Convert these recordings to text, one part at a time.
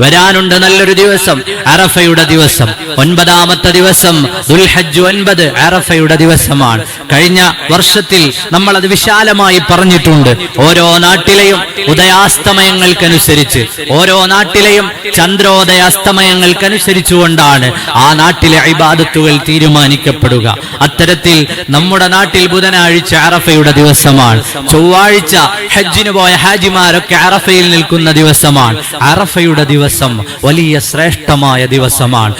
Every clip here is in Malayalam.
വരാനുണ്ട് നല്ലൊരു ദിവസം, അറഫയുടെ ദിവസം. 9ാമത്തെ ദിവസം ദുൽഹജ്ജ് 9 അറഫയുടെ ദിവസമാണ്. കഴിഞ്ഞ വർഷത്തിൽ നമ്മൾ അത് വിശാലമായി പറഞ്ഞിട്ടുണ്ട്. ഓരോ നാട്ടിലെയും ഉദയാസ്തമയങ്ങൾക്കനുസരിച്ച്, ഓരോ നാട്ടിലെയും ചന്ദ്രോദയാസ്തമയങ്ങൾക്കനുസരിച്ചുകൊണ്ടാണ് ആ നാട്ടിലെ ഇബാദത്തുകൾ തീരുമാനിക്കപ്പെടുക. അത്തരത്തിൽ നമ്മുടെ നാട്ടിൽ ബുധനാഴ്ച അറഫയുടെ ദിവസമാണ്. ചൊവ്വാഴ്ച ഹജ്ജിന് പോയ ഹാജിമാരൊക്കെ അറഫയിൽ നിൽക്കുന്ന ദിവസമാണ്. അറഫയുടെ ദിവസം വലിയ ശ്രേഷ്ഠമായ ദിവസമാണ്.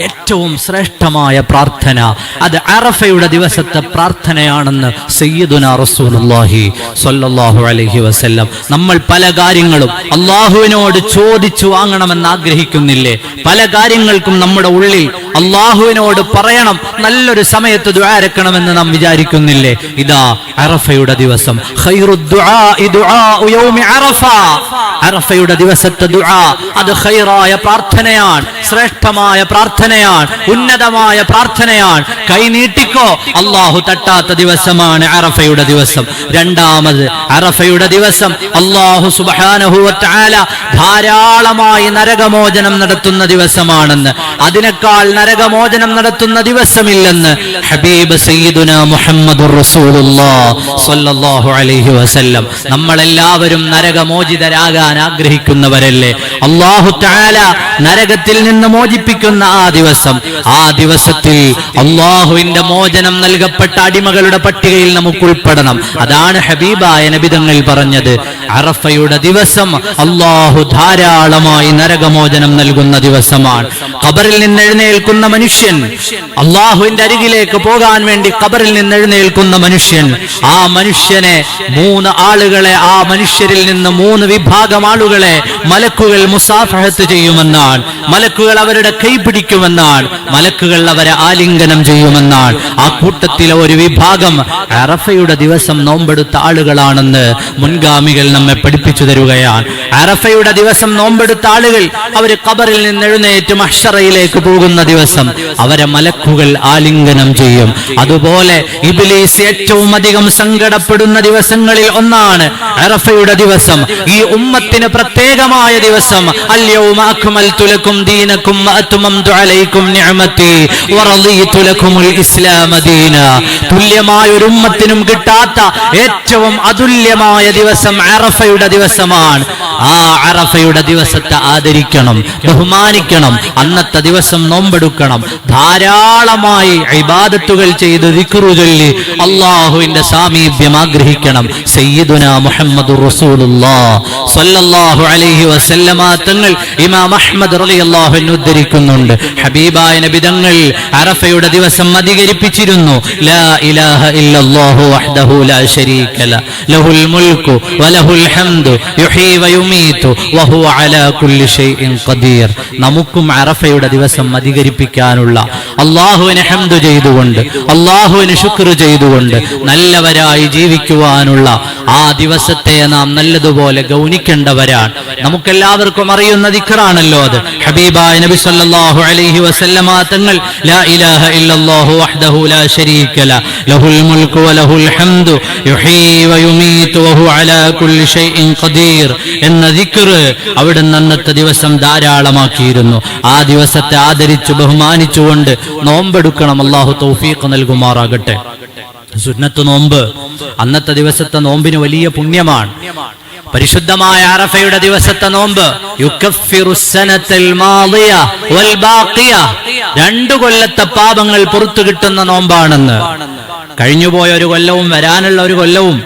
ഏറ്റവും ശ്രേഷ്ഠമായ പ്രാർത്ഥന അത് അറഫയുടെ ദിവസത്തെ പ്രാർത്ഥനയാണെന്ന് സയ്യിദുനാ റസൂലുള്ളാഹി സ്വല്ലല്ലാഹു അലൈഹി വസല്ലം. നമ്മൾ പല കാര്യങ്ങളും അള്ളാഹുവിനോട് ചോദിച്ചു വാങ്ങണമെന്ന് ആഗ്രഹിക്കുന്നില്ലേ? പല കാര്യങ്ങൾക്കും നമ്മുടെ ഉള്ളിൽ അള്ളാഹുവിനോട് പറയണം, നല്ലൊരു സമയത്ത് ദുആ ഇറക്കണമെന്ന് നാം വിചാരിക്കുന്നില്ലേ? ഇതാ അറഫയുടെ ദിവസം. അറഫയുടെ ദിവസത്തെ ദുആ അത് ഖൈറായ പ്രാർത്ഥനയാണ്, ശ്രേഷ്ഠമായ പ്രാർത്ഥനയാണ്, ഉന്നതമായ പ്രാർത്ഥനയാണ്. കൈ നീട്ടിക്കോ, അല്ലാഹു തട്ടാത്ത ദിവസമാണ് അറഫയുടെ ദിവസം. രണ്ടാമത് അറഫയുടെ ദിവസം അല്ലാഹു സുബ്ഹാനഹു വ തആല ധാരാളമായി നരകമോചനം നടത്തുന്ന ദിവസമാണെന്ന്, അതിനേക്കാൾ നരകമോചനം നടത്തുന്ന ദിവസമില്ലെന്ന് ഹബീബ് സയ്യിദുനാ മുഹമ്മദുർ റസൂലുള്ളാഹി സ്വല്ലല്ലാഹു അലൈഹി വസല്ലം. നമ്മളെല്ലാവരും നരകമോചിതരാകാൻ ആഗ്രഹിക്കുന്നവരല്ലേ? അല്ലാഹു തആല നരകത്തിൽ നിന്ന് മോചിപ്പിക്കുന്ന ആ ദിവസത്തിൽ അല്ലാഹുവിന്റെ മോചനം നൽകപ്പെട്ട അടിമകളുടെ പട്ടികയിൽ നമുക്ക് ഉൾപ്പെടണം. അതാണ് ഹബീബായ നബി തങ്ങൾ പറഞ്ഞത്, അറഫയുടെ ദിവസം അല്ലാഹു ധാരാളമായി നരകമോചനം നൽകുന്ന ദിവസമാണ്. ഖബറിൽ നിന്ന് എഴുന്നേൽക്കുന്ന മനുഷ്യൻ, അല്ലാഹുവിന്റെ അരികിലേക്ക് പോകാൻ വേണ്ടി ഖബറിൽ നിന്ന് എഴുന്നേൽക്കുന്ന മനുഷ്യൻ, ആ മനുഷ്യനെ 3 ആളുകളെ, ആ മനുഷ്യരിൽ നിന്ന് 3 വിഭാഗം ആളുകളെ മലക്കുകൾ മുസാഫഹത്ത് ചെയ്യുമെന്നാണ്. മലക്കുകൾ അവരുടെ കൈ പിടിക്കുമെന്നാണ്. മലക്കുകൾ അവരെ ആലിംഗനം ചെയ്യുമെന്നാണ്. ആ കൂട്ടത്തിലെ ഒരു വിഭാഗം അറഫയുടെ ദിവസം നോമ്പെടുത്ത ആളുകളാണെന്ന് മുൻഗാമികൾ നമ്മെ പഠിപ്പിച്ചു തരുകയാണ്. അറഫയുടെ ദിവസം നോമ്പെടുത്ത ആളുകൾ അവർ ഖബറിൽ നിന്ന് എഴുന്നേറ്റ് മഹ്ശറയിലേക്ക് പോകുന്ന ദിവസം അവരെ മലക്കുകൾ ആലിംഗനം ചെയ്യും. അതുപോലെ ഇബ്ലീസ് ഏറ്റവും അധികം സങ്കടപ്പെടുന്ന ദിവസങ്ങളിൽ ഒന്നാണ് അറഫയുടെ ദിവസം. ഈ ഉമ്മത്തിന് പ്രത്യേകമായ ദിവസം. അൽയൗമ അക്മൽതു ലക്കും ദീനക്കും വഅത്മംതു അലൈക്കും നിഅമതി വറളിതു ലക്കുമുൽ ഇസ്ലാമ ദീന. തുല്യമായ ഒരു ഉമ്മത്തിനും കിട്ടാത്ത ഏറ്റവും അതുല്യമായ ദിവസം അറഫയുടെ ദിവസമാണ്. ആ അറഫയുടെ ദിവസത്തെ ആദരിക്കണം, ബഹുമാനിക്കണം. അന്നത്തെ ദിവസം നോമ്പെടുക്കണം, ധാരാളമായി ഇബാദത്തുകൾ ചെയ്ത് ദിക്റ് ചൊല്ലി അല്ലാഹുവിന്റെ സാമീപ്യം ആഗ്രഹിക്കണം. സയ്യിദുനാ മുഹമ്മദുർ റസൂലുള്ളാഹി സ്വല്ലല്ലാഹു അലൈഹി വസല്ലമ തങ്ങൾ ഇമാം അഹ്മദ് റളിയല്ലാഹു അൻഹു ഉദ്ധരിക്കുന്നുണ്ട്, ഹബീബായ നബി തങ്ങൾ അറഫയുടെ ദിവസം അധികരിപ്പിച്ചിരുന്നു, ലാ ഇലാഹ ഇല്ലല്ലാഹു വഹ്ദഹു ലാ ശരീക ലഹുൽ മുൽക്കു വലഹുൽ ഹംദു യുഹീ വയുമീതു വഹുവ അലാ കുല്ലി ഷൈഇൻ ഖദീർ. നമുക്കും അറഫയുടെ ദിവസം അധികരിപ്പിക്കാനുള്ള, അല്ലാഹുവിനെ ഹംദ് ചെയ്തുകൊണ്ട്, അല്ലാഹുവിനെ ശുക്ർ ചെയ്തുകൊണ്ട് നല്ലവരായി ജീവിക്കുവാനുള്ള ആ ദിവസത്തെ നാം നല്ലതുപോലെ ഗൗനിക്കേണ്ടവരാണ്. നമുക്കെല്ലാവർക്കും അറിയുന്ന ദിക്റാണല്ലോ അത്. ഹബീബായ നബി സല്ലല്ലാഹു അലൈഹി വസല്ലമ തങ്ങൾ ലാ ഇലാഹ ഇല്ലല്ലാഹു വഹ്ദഹു ലാ ശരീക ലഹുൽ മുൽക്കു വലഹുൽ ഹംദു യുഹീ വയുമീതു വഹുവ അലാ കുല്ലി ഷൈഇൻ ഖദീർ എന്ന ദിക്ർ അവിടുന്ന് അന്നത്തെ ദിവസം ധാരാളമാക്കിയിരുന്നു. ആ ദിവസത്തെ ആദരിച്ചു ബഹുമാനിച്ചുകൊണ്ട് നോമ്പെടുക്കണം. അല്ലാഹു തൗഫീഖ് നൽകുമാറാകട്ടെ. സുന്നത്ത് നോമ്പ്, അന്നത്തെ ദിവസത്തെ നോമ്പിന് വലിയ പുണ്യമാണ്. പരിശുദ്ധമായ അറഫയുടെ ദിവസത്തെ നോമ്പ് യുകഫിറുസ്സനത്തൽ മാദിയ വൽ ബാഖിയ, 2 കൊല്ലത്തെ പാപങ്ങൾ പുറത്തു കിട്ടുന്ന നോമ്പാണെന്ന്. കഴിഞ്ഞുപോയ ഒരു കൊല്ലവും വരാനുള്ള ഒരു കൊല്ലവും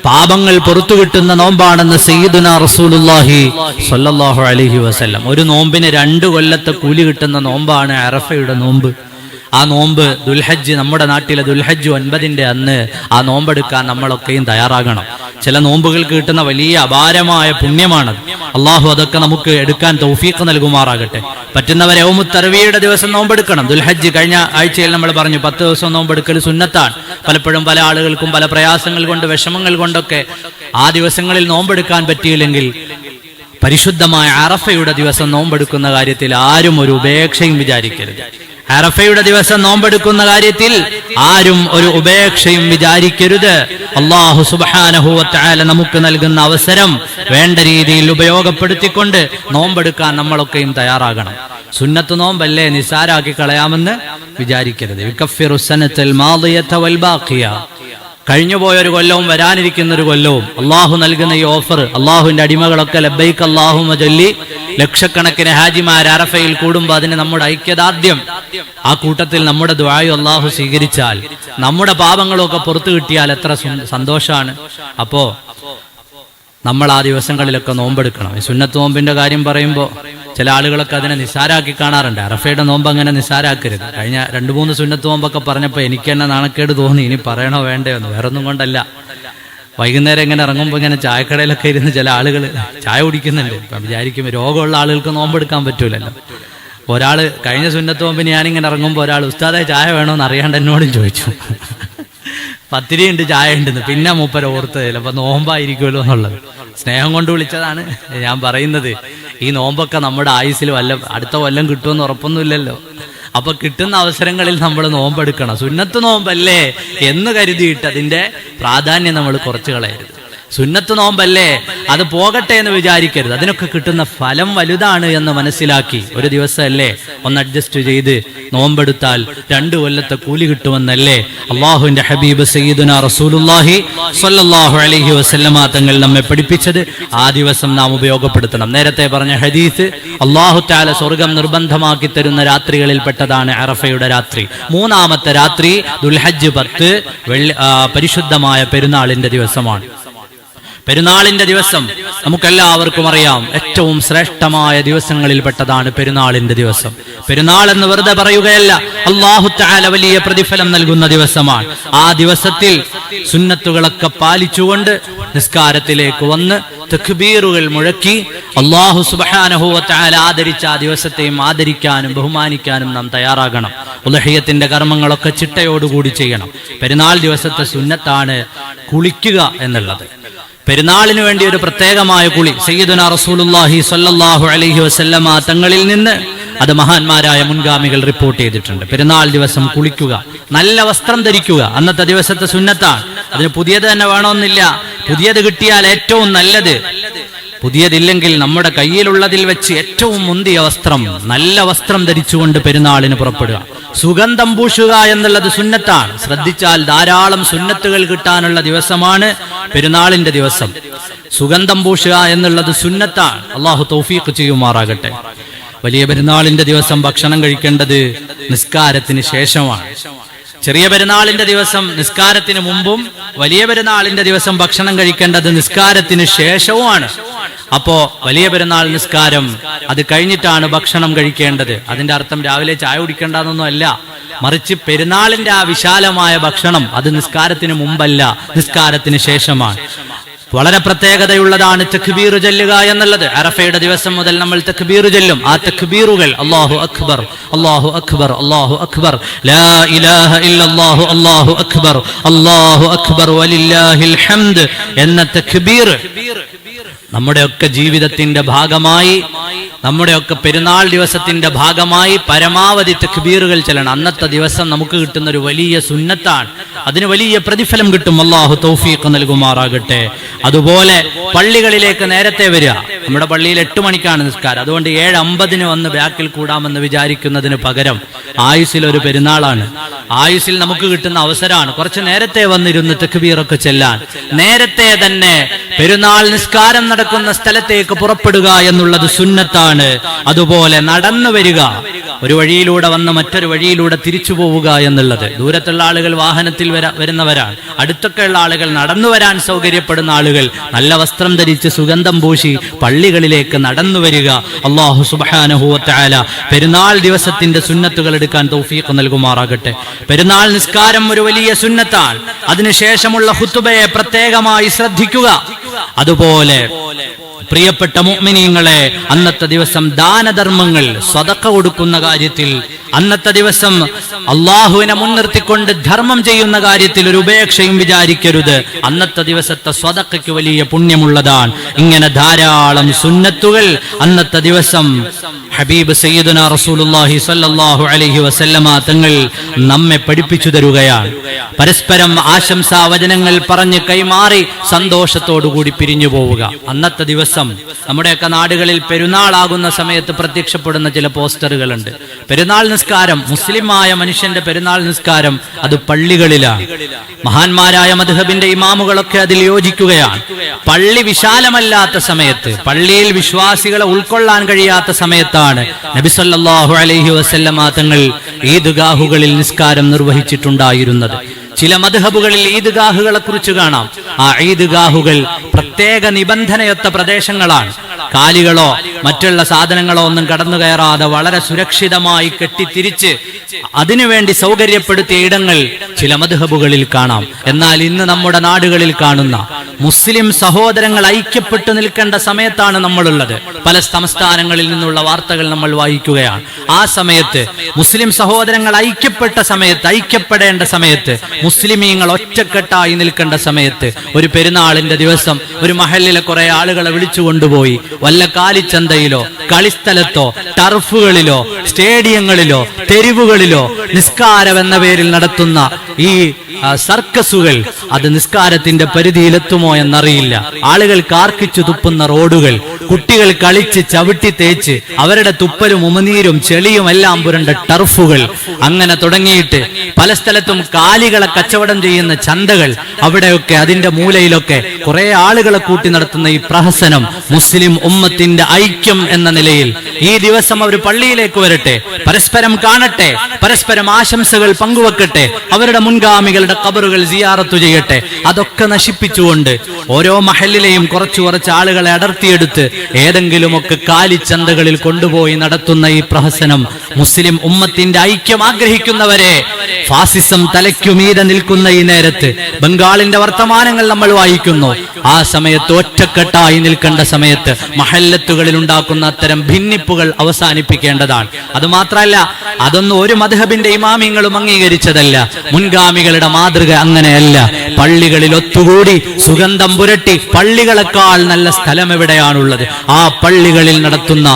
പാപങ്ങൾ പുറത്തു കിട്ടുന്ന നോമ്പാണെന്ന് സയ്യിദുനാ റസൂലുള്ളാഹി സ്വല്ലല്ലാഹു അലൈഹി വസല്ലം. ഒരു നോമ്പിന് 2 കൊല്ലത്തെ കൂലി കിട്ടുന്ന നോമ്പാണ് അറഫയുടെ നോമ്പ്. ആ നോമ്പ് ദുൽഹജ്ജ്, നമ്മുടെ നാട്ടിലെ ദുൽഹജ്ജ് 9 അന്ന് ആ നോമ്പെടുക്കാൻ നമ്മളൊക്കെയും തയ്യാറാകണം. ചില നോമ്പുകൾക്ക് കിട്ടുന്ന വലിയ അപാരമായ പുണ്യമാണത്. അള്ളാഹു അതൊക്കെ നമുക്ക് എടുക്കാൻ തൗഫീഖ് നൽകുമാറാകട്ടെ. പറ്റുന്നവരെ യൗമുത് തർവിയയുടെ ദിവസം നോമ്പെടുക്കണം. ദുൽഹജ്ജ് കഴിഞ്ഞ ആഴ്ചയിൽ നമ്മൾ പറഞ്ഞു 10 ദിവസം നോമ്പെടുക്കൽ സുന്നത്താണ്. പലപ്പോഴും പല ആളുകൾക്കും പല പ്രയാസങ്ങൾ കൊണ്ട്, വിഷമങ്ങൾ കൊണ്ടൊക്കെ ആ ദിവസങ്ങളിൽ നോമ്പെടുക്കാൻ പറ്റിയില്ലെങ്കിൽ പരിശുദ്ധമായ അറഫയുടെ ദിവസം നോമ്പെടുക്കുന്ന കാര്യത്തിൽ ആരും ഒരു ഉപേക്ഷയും വിചാരിക്കരുത്. അറഫയുടെ ദിവസം നോമ്പെടുക്കുന്ന കാര്യത്തിൽ ആരും ഒരു ഉപേക്ഷയും വിചാരിക്കരുത്. അല്ലാഹു സുബ്ഹാനഹു വ തആല നമുക്ക് നൽകുന്ന അവസരം വേണ്ട രീതിയിൽ ഉപയോഗപ്പെടുത്തിക്കൊണ്ട് നോമ്പെടുക്കാൻ നമ്മളൊക്കെയും തയ്യാറാകണം. സുന്നത്ത് നോമ്പല്ലേ നിസാരാക്കി കളയാമെന്ന് വിചാരിക്കരുത്. യുകഫിറു സനത്തൽ മാദിയത വൽ ബാഖിയ, കഴിഞ്ഞുപോയൊരു കൊല്ലവും വരാനിരിക്കുന്ന ഒരു കൊല്ലവും അള്ളാഹു നൽകുന്ന ഈ ഓഫർ, അള്ളാഹുവിന്റെ അടിമകളൊക്കെ ലബ്ബൈക് അല്ലാഹുമ്മ ചൊല്ലി ലക്ഷക്കണക്കിന് ഹാജിമാർ അറഫയിൽ കൂടുമ്പോൾ അതിന് നമ്മുടെ ഐക്യദാർഢ്യം, ആ കൂട്ടത്തിൽ നമ്മുടെ ദുആയും അള്ളാഹു സ്വീകരിച്ചാൽ, നമ്മുടെ പാപങ്ങളൊക്കെ പുറത്തു കിട്ടിയാൽ എത്ര സന്തോഷമാണ്. അപ്പോ നമ്മൾ ആ ദിവസങ്ങളിലൊക്കെ നോമ്പെടുക്കണം. സുന്നത്ത് നോമ്പിന്റെ കാര്യം പറയുമ്പോൾ ചില ആളുകളൊക്കെ അതിനെ നിസ്സാരാക്കി കാണാറുണ്ട്. അറഫയുടെ നോമ്പ് അങ്ങനെ നിസ്സാരാക്കരുത്. കഴിഞ്ഞ 2-3 സുന്നത്ത് നോമ്പൊക്കെ പറഞ്ഞപ്പോൾ എനിക്ക് തന്നെ നാണക്കേട് തോന്നി, ഇനി പറയണോ വേണ്ടയോ എന്ന്. വേറൊന്നും കൊണ്ടല്ല, വൈകുന്നേരം ഇങ്ങനെ ഇറങ്ങുമ്പോൾ ഇങ്ങനെ ചായക്കടയിലൊക്കെ ഇരുന്ന് ചില ആളുകൾ ചായ കുടിക്കുന്നുണ്ട്. ഇപ്പം വിചാരിക്കും രോഗമുള്ള ആളുകൾക്ക് നോമ്പെടുക്കാൻ പറ്റൂലല്ലോ. ഒരാള് കഴിഞ്ഞ സുന്നത്ത് നോമ്പിന് ഞാനിങ്ങനെ ഇറങ്ങുമ്പോൾ ഒരാൾ ഉസ്താദെ ചായ വേണോന്ന് അറിയാണ്ട് എന്നോടും ചോദിച്ചു. പത്തിരി ഉണ്ട്, ചായ ഉണ്ടെന്ന്. പിന്നെ മൂപ്പര ഓർത്ത് ചിലപ്പോൾ നോമ്പായിരിക്കുമല്ലോ എന്നുള്ളത്. സ്നേഹം കൊണ്ട് വിളിച്ചതാണ് ഞാൻ പറയുന്നത്. ഈ നോമ്പൊക്കെ നമ്മുടെ ആയുസ്സിൽ അടുത്ത കൊല്ലം കിട്ടുമെന്ന് ഉറപ്പൊന്നുമില്ലല്ലോ. അപ്പൊ കിട്ടുന്ന അവസരങ്ങളിൽ നമ്മൾ നോമ്പെടുക്കണം. സുന്നത്ത് നോമ്പല്ലേ എന്ന് കരുതിയിട്ട് അതിന്റെ പ്രാധാന്യം നമ്മൾ കുറച്ച് കളയരുത്. സുന്നത്ത് നോമ്പല്ലേ, അത് പോകട്ടെ എന്ന് വിചാരിക്കരുത്. അതിനൊക്കെ കിട്ടുന്ന ഫലം വലുതാണ് എന്ന് മനസ്സിലാക്കി ഒരു ദിവസമല്ലേ ഒന്ന് അഡ്ജസ്റ്റ് ചെയ്ത് നോമ്പെടുത്താൽ 2 കൊല്ലത്തെ കൂലി കിട്ടുമെന്നല്ലേ അള്ളാഹുവിന്റെ ഹബീബ് സയ്യിദുനാ റസൂലുള്ളാഹി സ്വല്ലല്ലാഹു അലൈഹി വസല്ലമ തങ്ങൾ നമ്മെ പഠിപ്പിച്ചത്. ആ ദിവസം നാം ഉപയോഗപ്പെടുത്തണം. നേരത്തെ പറഞ്ഞ ഹദീസ്, അള്ളാഹു തആല സ്വർഗം നിർബന്ധമാക്കി തരുന്ന രാത്രികളിൽ പെട്ടതാണ് അറഫയുടെ രാത്രി. 3-ാമത്തെ രാത്രി ദുൽഹജ്ജ് 10 പരിശുദ്ധമായ പെരുന്നാളിന്റെ ദിവസമാണ്. പെരുന്നാളിന്റെ ദിവസം നമുക്കെല്ലാവർക്കും അറിയാം, ഏറ്റവും ശ്രേഷ്ഠമായ ദിവസങ്ങളിൽ പെട്ടതാണ് പെരുന്നാളിന്റെ ദിവസം. പെരുന്നാൾ എന്ന് വെറുതെ പറയുകയല്ല, അല്ലാഹു തആല വലിയ പ്രതിഫലം നൽകുന്ന ദിവസമാണ്. ആ ദിവസത്തിൽ സുന്നത്തുകളൊക്കെ പാലിച്ചുകൊണ്ട് നിസ്കാരത്തിലേക്ക് വന്ന് തക്ബീറുകൾ മുഴക്കി അല്ലാഹു സുബ്ഹാനഹു വ തആല ആദരിച്ച ആ ദിവസത്തെയും ആദരിക്കാനും ബഹുമാനിക്കാനും നാം തയ്യാറാകണം. ഉദ്ഹിയ്യത്തിന്റെ കർമ്മങ്ങളൊക്കെ ചിട്ടയോടുകൂടി ചെയ്യണം. പെരുന്നാൾ ദിവസത്തെ സുന്നത്താണ് കുളിക്കുക എന്നുള്ളത്. പെരുന്നാളിന് വേണ്ടി ഒരു പ്രത്യേകമായ കുളി സയ്യിദുനാ റസൂലുള്ളാഹി സ്വല്ലല്ലാഹു അലൈഹി വസല്ലമ തങ്ങളിൽ നിന്ന് അത് മഹാന്മാരായ മുൻഗാമികൾ റിപ്പോർട്ട് ചെയ്തിട്ടുണ്ട്. പെരുന്നാൾ ദിവസം കുളിക്കുക, നല്ല വസ്ത്രം ധരിക്കുക അന്നത്തെ ദിവസത്തെ സുന്നത്താണ്. അതിന് പുതിയത് തന്നെ വേണമെന്നില്ല. പുതിയത് കിട്ടിയാൽ ഏറ്റവും നല്ലത്. പുതിയതില്ലെങ്കിൽ നമ്മുടെ കയ്യിലുള്ളതിൽ വെച്ച് ഏറ്റവും മുന്തിയ വസ്ത്രം, നല്ല വസ്ത്രം ധരിച്ചുകൊണ്ട് പെരുന്നാളിന് പുറപ്പെടുക. സുഗന്ധം പൂശുക എന്നുള്ളത് സുന്നത്താണ്. ശ്രദ്ധിച്ചാൽ ധാരാളം സുന്നത്തുകൾ കിട്ടാനുള്ള ദിവസമാണ് പെരുന്നാളിന്റെ ദിവസം. സുഗന്ധം പൂശുക എന്നുള്ളത് സുന്നത്താണ്. അള്ളാഹു തൗഫീഖ് ചെയ്യുമാറാകട്ടെ. വലിയ പെരുന്നാളിന്റെ ദിവസം ഭക്ഷണം കഴിക്കേണ്ടത് നിസ്കാരത്തിന് ശേഷമാണ്. ചെറിയ പെരുന്നാളിന്റെ ദിവസം നിസ്കാരത്തിന് മുമ്പും, വലിയ പെരുന്നാളിന്റെ ദിവസം ഭക്ഷണം കഴിക്കേണ്ടത് നിസ്കാരത്തിന് ശേഷവുമാണ്. അപ്പോ വലിയ പെരുന്നാൾ നിസ്കാരം അത് കഴിഞ്ഞിട്ടാണ് ഭക്ഷണം കഴിക്കേണ്ടത്. അതിന്റെ അർത്ഥം രാവിലെ ചായ കുടിക്കേണ്ടെന്നൊന്നും അല്ല, മറിച്ച് പെരുന്നാളിന്റെ ആ വിശാലമായ ഭക്ഷണം അത് നിസ്കാരത്തിന് മുമ്പല്ല, നിസ്കാരത്തിന് ശേഷമാണ്. വളരെ പ്രത്യേകതയുള്ളതാണ് തക്ബീർ ചൊല്ലുക എന്നുള്ളത്. അറഫയുടെ ദിവസം മുതൽ നമ്മൾ തക്ബീർ ചൊല്ലും. ആ തക്ബീറുകൾ അല്ലാഹു അക്ബർ, അല്ലാഹു അക്ബർ, അല്ലാഹു അക്ബർ, ലാ ഇലാഹ ഇല്ലല്ലാഹു, അല്ലാഹു അക്ബർ, അല്ലാഹു അക്ബർ വലില്ലാഹിൽ ഹംദ് എന്ന തക്ബീർ നമ്മുടെയൊക്കെ ജീവിതത്തിന്റെ ഭാഗമായി, നമ്മുടെയൊക്കെ പെരുന്നാൾ ദിവസത്തിന്റെ ഭാഗമായി പരമാവധി തക്ബീറുകൾ ചൊല്ലണം. അന്നത്തെ ദിവസം നമുക്ക് കിട്ടുന്ന ഒരു വലിയ സുന്നത്താണ്. അതിന് വലിയ പ്രതിഫലം കിട്ടും. അല്ലാഹു തൗഫീഖ് നൽകുമാറാകട്ടെ. അതുപോലെ പള്ളികളിലേക്ക് നേരത്തെ വരിക. നമ്മുടെ പള്ളിയിൽ 8 മണിക്കാണ് നിസ്കാരം. അതുകൊണ്ട് 7:50 വന്ന് ബാക്കിൽ കൂടാമെന്ന് വിചാരിക്കുന്നതിന് പകരം ആയുസ്സിൽ ഒരു പെരുന്നാളാണ്. ആയുസ്സിൽ നമുക്ക് കിട്ടുന്ന അവസരമാണ്. കുറച്ച് നേരത്തെ വന്നിരുന്ന് തക്ബീറൊക്കെ ചെല്ലാൻ. നേരത്തെ തന്നെ പെരുന്നാൾ നിസ്കാരം നടക്കുന്ന സ്ഥലത്തേക്ക് പുറപ്പെടുക എന്നുള്ളത് സുന്നത്താണ്. അതുപോലെ നടന്നു വരിക, ഒരു വഴിയിലൂടെ വന്ന് മറ്റൊരു വഴിയിലൂടെ തിരിച്ചു പോവുക എന്നുള്ളത്. ദൂരത്തുള്ള ആളുകൾ വാഹനത്തിൽ വരുന്നവരാണ്. അടുത്തൊക്കെയുള്ള ആളുകൾ നടന്നു വരാൻ സൗകര്യപ്പെടുന്ന ആളുകൾ നല്ല വസ്ത്രം ധരിച്ച് സുഗന്ധം പൂശി പള്ളികളിലേക്ക് നടന്നു വരിക. അല്ലാഹു സുബ്ഹാനഹു വ തആല പെരുന്നാൾ ദിവസത്തിന്റെ സുന്നത്തുകൾ എടുക്കാൻ തൗഫീഖ് നൽകുമാറാകട്ടെ. പെരുന്നാൾ നിസ്കാരം ഒരു വലിയ സുന്നത്താണ്. അതിനുശേഷമുള്ള ഖുതുബയെ പ്രത്യേകമായി ശ്രദ്ധിക്കുക. അതുപോലെ പ്രിയപ്പെട്ട മുഅ്മിനീങ്ങളെ, അന്നത്തെ ദിവസം ദാനധർമ്മങ്ങൾ സ്വതക്ക കൊടുക്കുന്ന കാര്യത്തിൽ, അന്നത്തെ ദിവസം അള്ളാഹുവിനെ മുൻനിർത്തിക്കൊണ്ട് ധർമ്മം ചെയ്യുന്ന കാര്യത്തിൽ ഒരു ഉപേക്ഷയും വിചാരിക്കരുത്. അന്നത്തെ ദിവസത്തെ സ്വതക്കയ്ക്ക് വലിയ പുണ്യമുള്ളതാണ്. ഇങ്ങനെ ധാരാളം സുന്നത്തുകൾ അന്നത്തെ ദിവസം ഹബീബ് സയ്യിദുനാ റസൂലുള്ളാഹി സ്വല്ലല്ലാഹു അലൈഹി വസല്ലമ തങ്ങൾ നമ്മെ പഠിപ്പിച്ചു തരുകയാണ്. പരസ്പരം ആശംസാ വചനങ്ങൾ പറഞ്ഞ് കൈമാറി സന്തോഷത്തോടുകൂടി പിരിഞ്ഞു പോവുക. അന്നത്തെ ദിവസം നമ്മുടെയൊക്കെ നാടുകളിൽ പെരുന്നാളാകുന്ന സമയത്ത് പ്രത്യക്ഷപ്പെടുന്ന ചില പോസ്റ്ററുകളുണ്ട്. പെരുന്നാൾ നിസ്കാരം, മുസ്ലിമായ മനുഷ്യന്റെ പെരുന്നാൾ നിസ്കാരം അത് പള്ളികളിലാണ്. മഹാന്മാരായ മദ്ഹബിന്റെ ഇമാമുകളൊക്കെ അതിൽ യോജിക്കുകയാണ്. പള്ളി വിശാലമല്ലാത്ത സമയത്ത്, പള്ളിയിൽ വിശ്വാസികളെ ഉൾക്കൊള്ളാൻ കഴിയാത്ത സമയത്താണ് നബി സല്ലല്ലാഹു അലൈഹി വസല്ലമ തങ്ങൾ ഈദ്ഗാഹുകളിൽ നിസ്കാരം നിർവഹിച്ചിട്ടുണ്ടായിരുന്നത്. ചില മദ്ഹബുകളിൽ ഈദ്ഗാഹുകളെ കുറിച്ച് കാണാം. ആ ഈദ്ഗാഹുകൾ പ്രത്യേക നിബന്ധനയൊത്ത പ്രദേശങ്ങളാണ്. കാലികളോ മറ്റുള്ള സാധനങ്ങളോ ഒന്നും കടന്നു കയറാതെ വളരെ സുരക്ഷിതമായി കെട്ടിത്തിരിച്ച് അതിനുവേണ്ടി സൗകര്യപ്പെടുത്തിയ ഇടങ്ങൾ ചില മദ്ഹബുകളിൽ കാണാം. എന്നാൽ ഇന്ന് നമ്മുടെ നാടുകളിൽ കാണുന്ന മുസ്ലിം സഹോദരങ്ങൾ ഐക്യപ്പെട്ടു നിൽക്കേണ്ട സമയത്താണ് നമ്മളുള്ളത്. പല സംസ്ഥാനങ്ങളിൽ നിന്നുള്ള വാർത്തകൾ നമ്മൾ വായിക്കുകയാണ്. ആ സമയത്ത് മുസ്ലിം സഹോദരങ്ങൾ ഐക്യപ്പെട്ട സമയത്ത്, ഐക്യപ്പെടേണ്ട സമയത്ത്, മുസ്ലിമീങ്ങൾ ഒറ്റക്കെട്ടായി നിൽക്കേണ്ട സമയത്ത്, ഒരു പെരുന്നാളിന്റെ ദിവസം ഒരു മഹല്ലിലെ കുറെ ആളുകളെ വിളിച്ചു കൊണ്ടുപോയി വല്ല കാലിച്ചന്തയിലോ കളിസ്ഥലത്തോ ടർഫുകളിലോ സ്റ്റേഡിയങ്ങളിലോ തെരുവുകളിലോ നിസ്കാരം എന്ന പേരിൽ നടത്തുന്ന ഈ സർക്കസുകൾ അത് നിസ്കാരത്തിന്റെ പരിധിയിലെത്തുമോ എന്നറിയില്ല. ആളുകൾ കാർക്കിച്ചു തുപ്പുന്ന റോഡുകൾ, കുട്ടികൾ കളിച്ച് ചവിട്ടി തേച്ച് അവരുടെ തുപ്പലും ഉമനീരും ചെളിയും എല്ലാം പുരണ്ട ടർഫുകൾ, അങ്ങനെ തുടങ്ങിയിട്ട് പല സ്ഥലത്തും കാലികളെ കച്ചവടം ചെയ്യുന്ന ചന്തകൾ, അവിടെയൊക്കെ അതിന്റെ മൂലയിലൊക്കെ കുറെ ആളുകളെ കൂട്ടി നടത്തുന്ന ഈ പ്രഹസനം മുസ്ലിം ഉമ്മത്തിന്റെ ഐക്യം എന്ന നിലയിൽ ഈ ദിവസം അവർ പള്ളിയിലേക്ക് വരട്ടെ, പരസ്പരം കാണട്ടെ, പരസ്പരം ആശംസകൾ പങ്കുവെക്കട്ടെ, അവരുടെ മുൻഗാമികളുടെ ഖബറുകൾ സിയാറത്ത് ചെയ്യട്ടെ. അതൊക്കെ നശിപ്പിച്ചുകൊണ്ട് ഓരോ മഹല്ലിലെയും കുറച്ച് ആളുകളെ അടർത്തിയെടുത്ത് ഏതെങ്കിലുമൊക്കെ കാലിച്ചന്തകളിൽ കൊണ്ടുപോയി നടത്തുന്ന ഈ പ്രഹസനം മുസ്ലിം ഉമ്മത്തിന്റെ ഐക്യം ആഗ്രഹിക്കുന്നവരെ, ഫാസിസം തലയ്ക്കുമീതെ നിൽക്കുന്ന ഈ നേരത്ത് ബംഗാളിന്റെ വർത്തമാനങ്ങൾ നമ്മൾ വായിക്കുന്നു. ആ സമയത്ത് ഒറ്റക്കെട്ടായി നിൽക്കേണ്ട സമയത്ത് മഹല്ലത്തുകളിൽ ഉണ്ടാക്കുന്ന അത്തരം ഭിന്നിപ്പുകൾ അവസാനിപ്പിക്കേണ്ടതാണ്. അതുമാത്രമല്ല, അതൊന്നും ഒരു മദ്ഹബിന്റെ ഇമാമിങ്ങളും അംഗീകരിച്ചതല്ല. മുൻഗാമികളുടെ മാതൃക അങ്ങനെയല്ല. പള്ളികളിൽ ഒത്തുകൂടി സുഗന്ധം പുരട്ടി, പള്ളികളെക്കാൾ നല്ല സ്ഥലം എവിടെയാണുള്ളത്? ആ പള്ളികളിൽ നടത്തുന്ന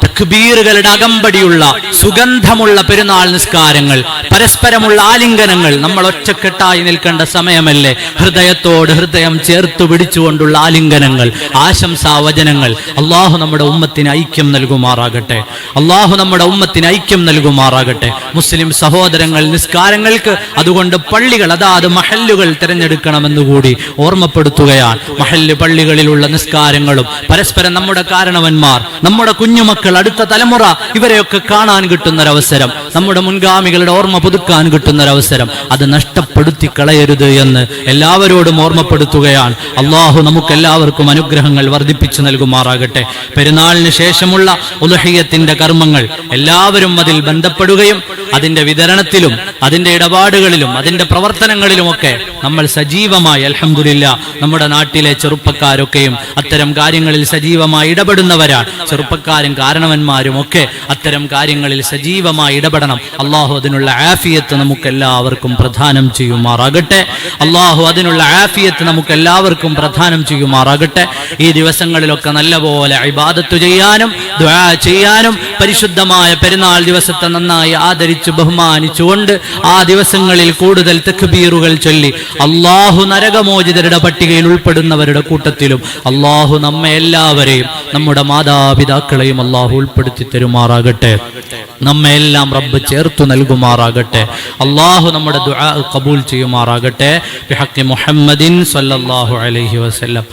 തക്ബീറുകളുടെ അകമ്പടിയുള്ള സുഗന്ധമുള്ള പെരുന്നാൾ നിസ്കാരങ്ങൾ, പരസ്പരമുള്ള ആലിംഗനങ്ങൾ, നമ്മൾ ഒറ്റക്കെട്ടായി നിൽക്കേണ്ട സമയമല്ലേ? ഹൃദയത്തോട് ഹൃദയം ചേർത്തു പിടിച്ചുകൊണ്ടുള്ള ആലിംഗനങ്ങൾ, ആശംസാ വചനങ്ങൾ. അള്ളാഹു നമ്മുടെ ഉമ്മത്തിന് ഐക്യം നൽകുമാറാകട്ടെ. അള്ളാഹു നമ്മുടെ ഉമ്മത്തിന് ഐക്യം നൽകുമാറാകട്ടെ. മുസ്ലിം സഹോദരങ്ങൾ നിസ്കാരങ്ങൾക്ക് അതുകൊണ്ട് പള്ളികൾ, അതാത് മഹല്ലുകൾ തിരഞ്ഞെടുക്കണമെന്നുകൂടി ഓർമ്മപ്പെടുത്തുകയാണ്. മഹല്ല് പള്ളികളിലുള്ള നിസ്കാരങ്ങളും പരസ്പരം നമ്മുടെ കാരണവന്മാർ, നമ്മുടെ കുഞ്ഞുമക്കൾ, അടുത്ത തലമുറ, ഇവരെയൊക്കെ കാണാൻ കിട്ടുന്നൊരവസരം, നമ്മുടെ മുൻഗാമികളുടെ ഓർമ്മ പുതുക്കാൻ കിട്ടുന്നൊരവസരം, അത് നഷ്ടപ്പെടുത്തി കളയരുത് എന്ന് എല്ലാവരോടും ഓർമ്മപ്പെടുത്തുകയാണ്. അള്ളാഹു നമുക്ക് എല്ലാവർക്കും അനുഗ്രഹങ്ങൾ വർദ്ധിപ്പിച്ചു നൽകുമാറാകട്ടെ. പെരുന്നാളിന് ശേഷമുള്ള ഉദ്ഹിയ്യത്തിന്റെ കർമ്മങ്ങൾ എല്ലാവരും അതിൽ ബന്ധപ്പെടുകയും അതിന്റെ വിതരണത്തിലും അതിന്റെ ഇടപാടുകളിലും അതിന്റെ പ്രവർത്തനങ്ങളിലുമൊക്കെ നമ്മൾ സജീവമായി, അൽഹംദുലില്ലാ, നമ്മുടെ നാട്ടിലെ ചെറുപ്പക്കാരൊക്കെയും അത്തരം കാര്യങ്ങളിൽ സജീവമായി ഇടപെടുന്നവരാണ്. ചെറുപ്പക്കാരും കാരണവന്മാരും ഒക്കെ അത്തരം കാര്യങ്ങളിൽ സജീവമായി ഇടപെടണം. അള്ളാഹു അതിനുള്ള ആഫിയത്ത് നമുക്ക് എല്ലാവർക്കും പ്രദാനം ചെയ്യുമാറാകട്ടെ. അള്ളാഹു അതിനുള്ള ആഫിയത്ത് നമുക്ക് എല്ലാവർക്കും പ്രദാനം ചെയ്യുമാറാകട്ടെ. ഈ ദിവസങ്ങളിലൊക്കെ നല്ലപോലെ ഇബാദത്ത് ചെയ്യാനും ദുആ ചെയ്യാനും പരിശുദ്ധമായ പെരുന്നാൾ ദിവസത്തെ നന്നായി ആദരിച്ച് ബഹുമാനിച്ചുകൊണ്ട് ആ ദിവസങ്ങളിൽ കൂടുതൽ തക്ബീറുകൾ ചൊല്ലി അള്ളാഹു നരകമോചിതരുടെ പട്ടികയിൽ ഉൾപ്പെടുന്നവരുടെ കൂട്ടത്തിലും അള്ളാഹു നമ്മെ എല്ലാവരെയും, നമ്മുടെ മാതാപിതാക്കളെയും അള്ളാഹു ഉൾപ്പെടുത്തി തരുമാറാകട്ടെ. നമ്മെ എല്ലാം റബ്ബ് ചേർത്തു നൽകുമാറാകട്ടെ. അള്ളാഹു നമ്മുടെ ദുആ ഖബൂൽ ചെയ്യുമാറാകട്ടെ. ബിഹഖി മുഹമ്മദിൻ സ്വല്ലല്ലാഹു അലൈഹി വസല്ലം.